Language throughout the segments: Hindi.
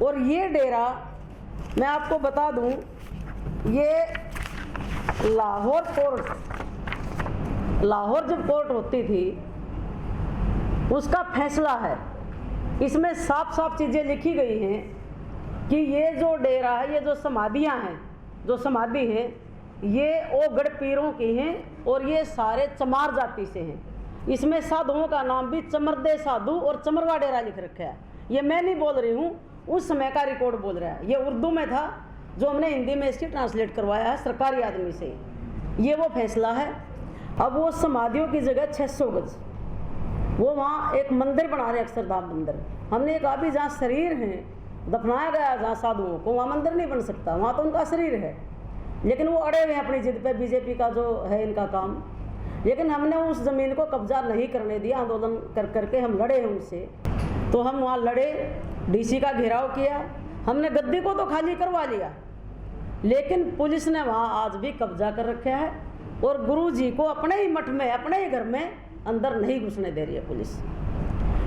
और ये डेरा मैं आपको बता दूं, ये लाहौर जब कोर्ट होती थी उसका फैसला है। इसमें साफ साफ चीज़ें लिखी गई हैं कि ये जो डेरा है, ये जो समाधियाँ हैं, जो समाधि हैं, ये ओगढ़ पीरों की हैं और ये सारे चमार जाति से हैं। इसमें साधुओं का नाम भी चमरदे साधु और चमरवा डेरा लिख रखा है। ये मैं नहीं बोल रही हूँ, उस समय का रिकॉर्ड बोल रहा है। ये उर्दू में था, जो हमने हिंदी में इसकी ट्रांसलेट करवाया है सरकारी आदमी से। ये वो फैसला है। अब वो समाधियों की जगह 600 गज वो वहाँ एक मंदिर बना रहे, अक्षरधाम मंदिर। हमने कहा भी जहाँ शरीर है दफनाया गया जहाँ साधुओं को, वहाँ मंदिर नहीं बन सकता, वहाँ तो उनका शरीर है। लेकिन वो अड़े हुए हैं अपनी जिद पे, बीजेपी का जो है इनका काम। लेकिन हमने उस ज़मीन को कब्जा नहीं करने दिया, आंदोलन कर करके हम लड़े हैं उनसे। तो हम वहाँ लड़े, डीसी का घेराव किया, हमने गद्दी को तो खाली करवा लिया, लेकिन पुलिस ने वहाँ आज भी कब्जा कर रखा है और गुरु जी को अपने ही मठ में, अपने ही घर में अंदर नहीं घुसने दे रही है पुलिस।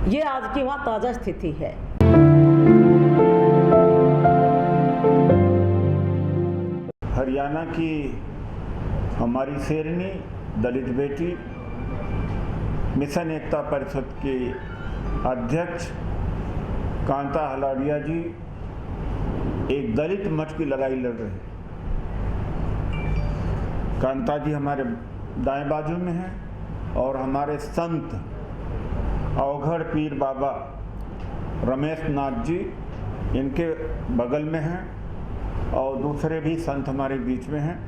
ये आज की वहाँ ताज़ा स्थिति है। हरियाणा की हमारी शेरनी दलित बेटी, मिशन एकता परिषद की अध्यक्ष कांता हलाड़िया जी एक दलित मठ की लड़ाई लड़ रहे हैं। कांता जी हमारे दाएं बाजू में हैं और हमारे संत अवघड़ पीर बाबा रमेश नाथ जी इनके बगल में हैं और दूसरे भी संत हमारे बीच में हैं।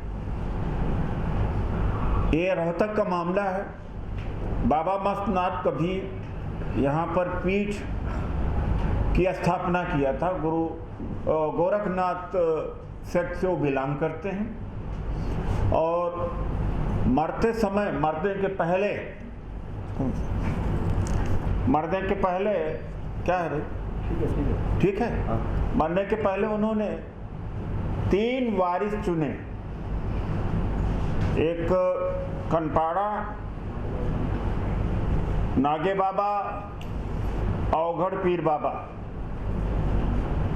ये रोहतक का मामला है। बाबा मस्तनाथ कभी यहाँ पर पीठ की स्थापना किया था। गुरु गोरखनाथ सेक्ट से वो बिलोंग करते हैं और मरते समय, मरने के पहले क्या है रे? ठीक है, मरने के पहले उन्होंने 3 वारिस चुने। एक कनपाड़ा, नागे बाबा, अवघड़ पीर बाबा।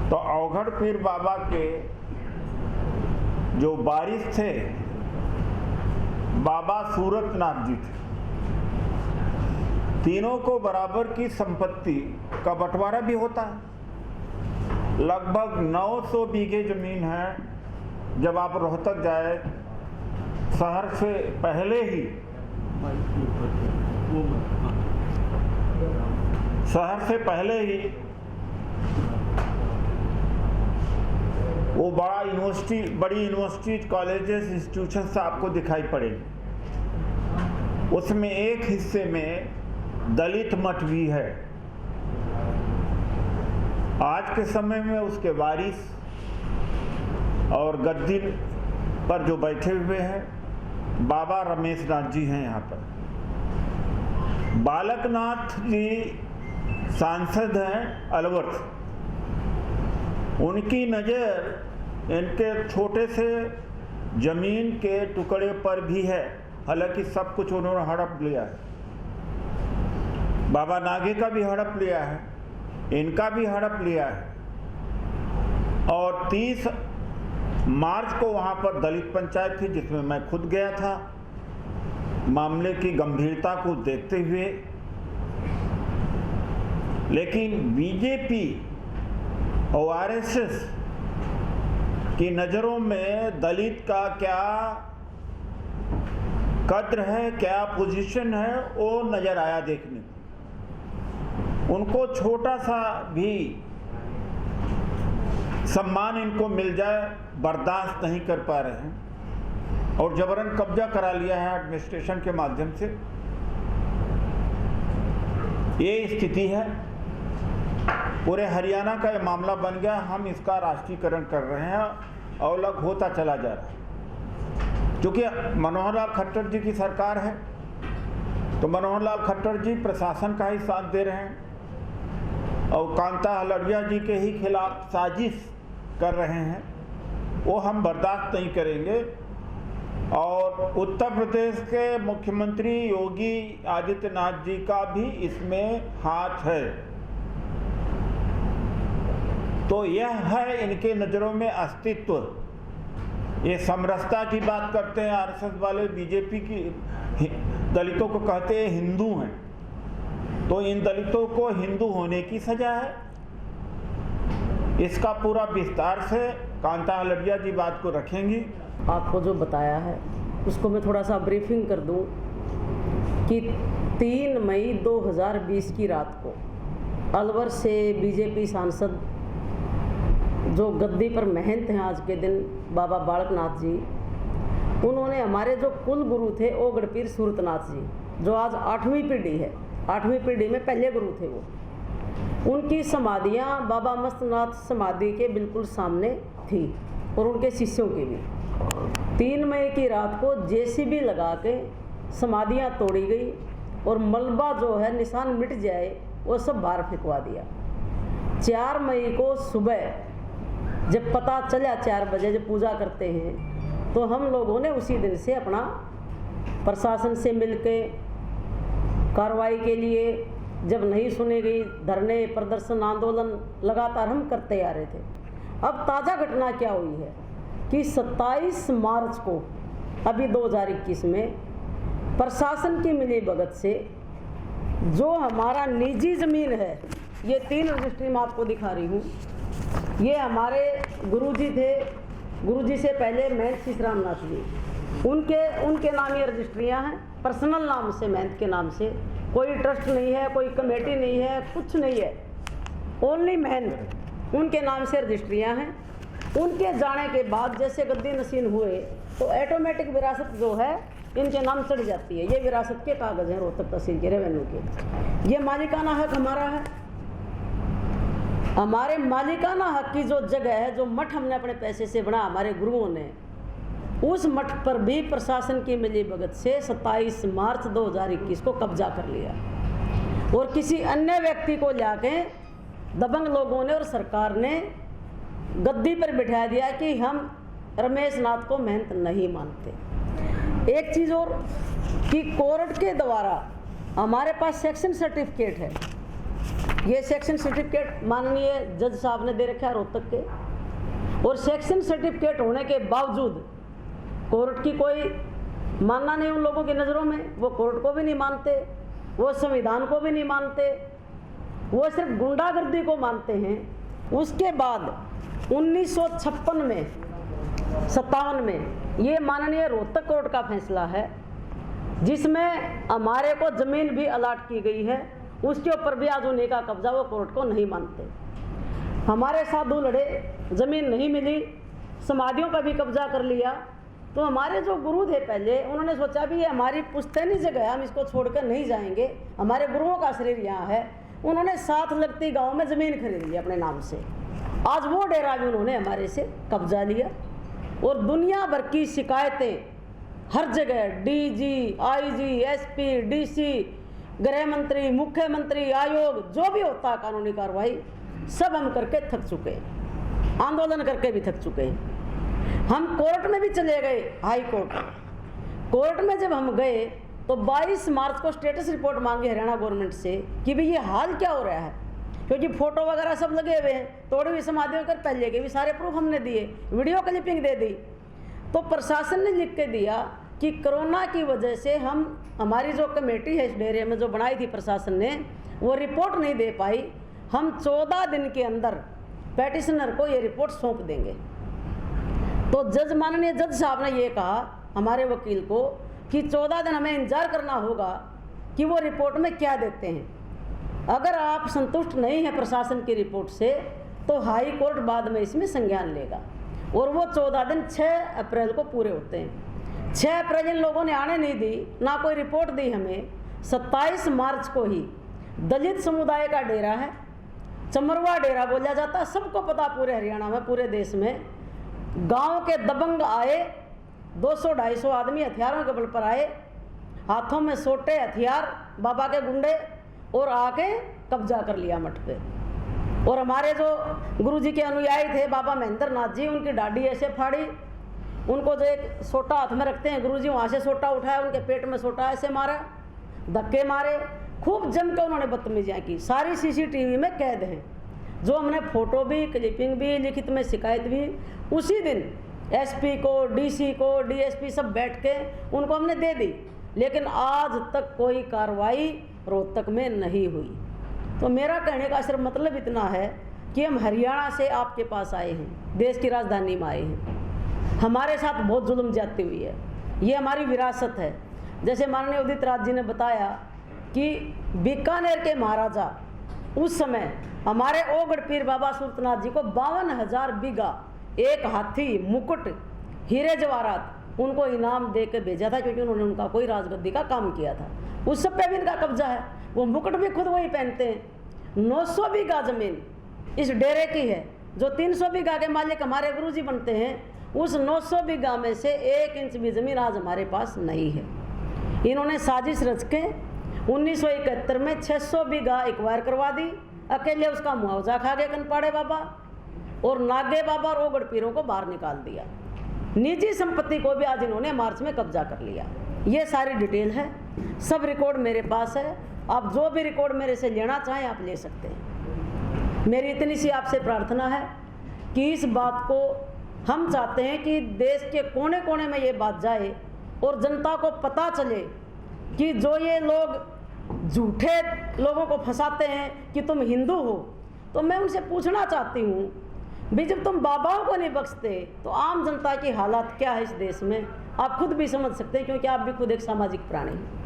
तो अवघड़ पीर बाबा के जो वारिस थे बाबा सूरतनाथ जी थे। तीनों को बराबर की संपत्ति का बंटवारा भी होता है। लगभग 900 बीघे जमीन है। जब आप रोहतक जाए, शहर से पहले ही वो बड़ी यूनिवर्सिटी, कॉलेजेस, इंस्टीट्यूशंस आपको दिखाई पड़ेगी। उसमें एक हिस्से में दलित मठ भी है। आज के समय में उसके वारिस और गद्दी पर जो बैठे हुए हैं बाबा रमेश नाथ जी हैं। यहाँ पर बालकनाथ जी सांसद हैं अलवर से। उनकी नज़र इनके छोटे से जमीन के टुकड़े पर भी है, हालांकि सब कुछ उन्होंने हड़प लिया है। बाबा नागे का भी हड़प लिया है, इनका भी हड़प लिया है। और 30 मार्च को वहाँ पर दलित पंचायत थी जिसमें मैं खुद गया था। मामले की गंभीरता को देखते हुए, लेकिन बीजेपी और आरएसएस की नज़रों में दलित का क्या कद्र है, क्या पोजीशन है, वो नज़र आया देखने को। उनको छोटा सा भी सम्मान इनको मिल जाए बर्दाश्त नहीं कर पा रहे हैं और जबरन कब्जा करा लिया है एडमिनिस्ट्रेशन के माध्यम से। ये स्थिति है। पूरे हरियाणा का ये मामला बन गया। हम इसका राष्ट्रीयकरण कर रहे हैं और अलग होता चला जा रहा है। क्योंकि मनोहर लाल खट्टर जी की सरकार है तो मनोहर लाल खट्टर जी प्रशासन का ही साथ दे रहे हैं और कांता हलाड़िया जी के ही खिलाफ साजिश कर रहे हैं। वो हम बर्दाश्त नहीं करेंगे। और उत्तर प्रदेश के मुख्यमंत्री योगी आदित्यनाथ जी का भी इसमें हाथ है। तो यह है इनके नज़रों में अस्तित्व। ये समरसता की बात करते हैं आरएसएस वाले, बीजेपी की दलितों को कहते हैं हिंदू हैं, तो इन दलितों को हिंदू होने की सजा है। इसका पूरा विस्तार से कांता हलड़िया जी बात को रखेंगी। आपको जो बताया है उसको मैं थोड़ा सा ब्रीफिंग कर दूं कि 3 मई 2020 की रात को अलवर से बीजेपी सांसद जो गद्दी पर महंत हैं आज के दिन, बाबा बालकनाथ जी, उन्होंने हमारे जो कुल गुरु थे ओगड़ पीर सूरतनाथ जी, जो आज 8वीं पीढ़ी है, 8वीं पीढ़ी में पहले गुरु थे वो, उनकी समाधियाँ बाबा मस्तनाथ समाधि के बिल्कुल सामने थी और उनके शिष्यों की भी। 3 मई की रात को जेसीबी लगा के समाधियाँ तोड़ी गई और मलबा जो है निशान मिट जाए वो सब बाहर फेंकवा दिया। 4 मई को सुबह जब पता चला 4 बजे जब पूजा करते हैं, तो हम लोगों ने उसी दिन से अपना प्रशासन से मिलके कार्रवाई के लिए, जब नहीं सुनी गई, धरने प्रदर्शन आंदोलन लगातार हम करते आ रहे थे। अब ताज़ा घटना क्या हुई है कि 27 मार्च को अभी 2021 में प्रशासन की मिलीभगत से जो हमारा निजी ज़मीन है, ये 3 रजिस्ट्री मैं आपको दिखा रही हूँ, ये हमारे गुरुजी थे, गुरुजी से पहले महंत शीशराम नाथ जी, उनके नाम ये रजिस्ट्रियाँ हैं, पर्सनल नाम से, महंत के नाम से, कोई ट्रस्ट नहीं है, कोई कमेटी नहीं है, कुछ नहीं है, ओनली महंत, उनके नाम से रजिस्ट्रियाँ हैं। उनके जाने के बाद जैसे गद्दी नशीन हुए तो ऑटोमेटिक विरासत जो है इनके नाम चढ़ जाती है। ये विरासत के कागज़ हैं रोहतक तहसील के रेवेन्यू के। ये मालिकाना हक हमारा है। हमारे मालिकाना हक की जो जगह है, जो मठ हमने अपने पैसे से बना हमारे गुरुओं ने, उस मठ पर भी प्रशासन की मिलीभगत से 27 मार्च 2021 को कब्जा कर लिया और किसी अन्य व्यक्ति को जाके दबंग लोगों ने और सरकार ने गद्दी पर बिठा दिया कि हम रमेश नाथ को महंत नहीं मानते। एक चीज़ और कि कोर्ट के द्वारा हमारे पास सेक्शन सर्टिफिकेट है। ये सेक्शन सर्टिफिकेट माननीय जज साहब ने दे रखा है रोहतक के, और सेक्शन सर्टिफिकेट होने के बावजूद कोर्ट की कोई मानना नहीं उन लोगों की नज़रों में। वो कोर्ट को भी नहीं मानते, वो संविधान को भी नहीं मानते, वो सिर्फ गुंडागर्दी को मानते हैं। उसके बाद 1956 में 57 में ये माननीय रोहतक कोर्ट का फैसला है जिसमें हमारे को ज़मीन भी अलाट की गई है, उसके ऊपर भी आज उन्हीं का कब्जा, वो कोर्ट को नहीं मानते। हमारे साधु लड़े, ज़मीन नहीं मिली, समाधियों का भी कब्जा कर लिया। तो हमारे जो गुरु थे पहले, उन्होंने सोचा भी ये हमारी पुश्तैनी जगह है, हम इसको छोड़कर नहीं जाएंगे, हमारे गुरुओं का शरीर यहाँ है। उन्होंने साथ लगती गांव में ज़मीन खरीद ली अपने नाम से। आज वो डेरा भी उन्होंने हमारे से कब्जा लिया और दुनिया भर की शिकायतें हर जगह, डीजी, आईजी, एसपी, डीसी, गृह मंत्री, मुख्यमंत्री, आयोग, जो भी होता है कानूनी कार्रवाई, सब हम करके थक चुके हैं, आंदोलन करके भी थक चुके हैं। हम कोर्ट में भी चले गए, हाई कोर्ट में जब हम गए तो 22 मार्च को स्टेटस रिपोर्ट मांगी हरियाणा गवर्नमेंट से कि भाई ये हाल क्या हो रहा है, क्योंकि फोटो वगैरह सब लगे हुए हैं, तोड़ी हुई समाधियों कर पहले के भी सारे प्रूफ हमने दिए, वीडियो क्लिपिंग दे दी। तो प्रशासन ने लिख के दिया कि कोरोना की वजह से हमारी जो कमेटी है इस डेरे में जो बनाई थी प्रशासन ने, वो रिपोर्ट नहीं दे पाई। हम 14 दिन के अंदर पेटिशनर को ये रिपोर्ट सौंप देंगे। तो माननीय जज साहब ने ये कहा हमारे वकील को कि 14 दिन हमें इंतजार करना होगा कि वो रिपोर्ट में क्या देते हैं। अगर आप संतुष्ट नहीं हैं प्रशासन की रिपोर्ट से तो हाई कोर्ट बाद में इसमें संज्ञान लेगा। और वो 14 दिन 6 अप्रैल को पूरे होते हैं। 6 अप्रैल इन लोगों ने आने नहीं दी, ना कोई रिपोर्ट दी हमें। 27 मार्च को ही दलित समुदाय का डेरा है, चमरवा डेरा बोला जाता है, सबको पता पूरे हरियाणा में, पूरे देश में। गांव के दबंग आए, 200-250 आदमी हथियारों के बल पर आए, हाथों में सोटे हथियार, बाबा के गुंडे, और आके कब्जा कर लिया मठ पे। और हमारे जो गुरुजी के अनुयायी थे बाबा महेंद्र नाथ जी, उनकी डाडी ऐसे फाड़ी, उनको जो एक सोटा हाथ में रखते हैं गुरुजी, वहाँ से सोटा उठाया, उनके पेट में सोटा ऐसे मारा, धक्के मारे, खूब जम के उन्होंने बदतमीजियाँ की। सारी CCTV में कैद हैं। जो हमने फोटो भी, क्लिपिंग भी, लिखित में शिकायत भी उसी दिन एसपी को, डीसी को, डीएसपी सब बैठ के उनको हमने दे दी, लेकिन आज तक कोई कार्रवाई रोहतक में नहीं हुई। तो मेरा कहने का सिर्फ मतलब इतना है कि हम हरियाणा से आपके पास आए हैं, देश की राजधानी में आए हैं, हमारे साथ बहुत जुल्म ज्यादती हुई है, ये हमारी विरासत है। जैसे माननीय उदित राज जी ने बताया कि बीकानेर के महाराजा उस समय हमारे ओगढ़ पीर बाबा सुल्तानाथ जी को 52,000 बीघा, एक हाथी, मुकुट, हीरे जवाहरात उनको इनाम दे के भेजा था, क्योंकि उन्होंने उनका कोई राजगद्दी का काम किया था। उस सब पे भी इनका कब्जा है, वो मुकुट भी खुद वही पहनते हैं। 900 बीघा जमीन इस डेरे की है, जो 300 बीघा के मालिक हमारे गुरुजी बनते हैं। उस 900 बीघा में से 1 इंच भी जमीन आज हमारे पास नहीं है। इन्होंने साजिश रच के 1971 में 600 बीघा एक्वायर करवा दी, अकेले उसका मुआवजा खा गए कनपाड़े बाबा और नागे बाबा और ओगढ़ पीरों को बाहर निकाल दिया। निजी संपत्ति को भी आज इन्होंने मार्च में कब्जा कर लिया। ये सारी डिटेल है, सब रिकॉर्ड मेरे पास है। आप जो भी रिकॉर्ड मेरे से लेना चाहें आप ले सकते हैं। मेरी इतनी सी आपसे प्रार्थना है कि इस बात को हम चाहते हैं कि देश के कोने कोने में ये बात जाए और जनता को पता चले कि जो ये लोग झूठे लोगों को फंसाते हैं कि तुम हिंदू हो, तो मैं उनसे पूछना चाहती हूँ भी जब तुम बाबाओं को नहीं बख्शते तो आम जनता की हालत क्या है इस देश में, आप खुद भी समझ सकते हैं, क्योंकि आप भी खुद एक सामाजिक प्राणी हैं।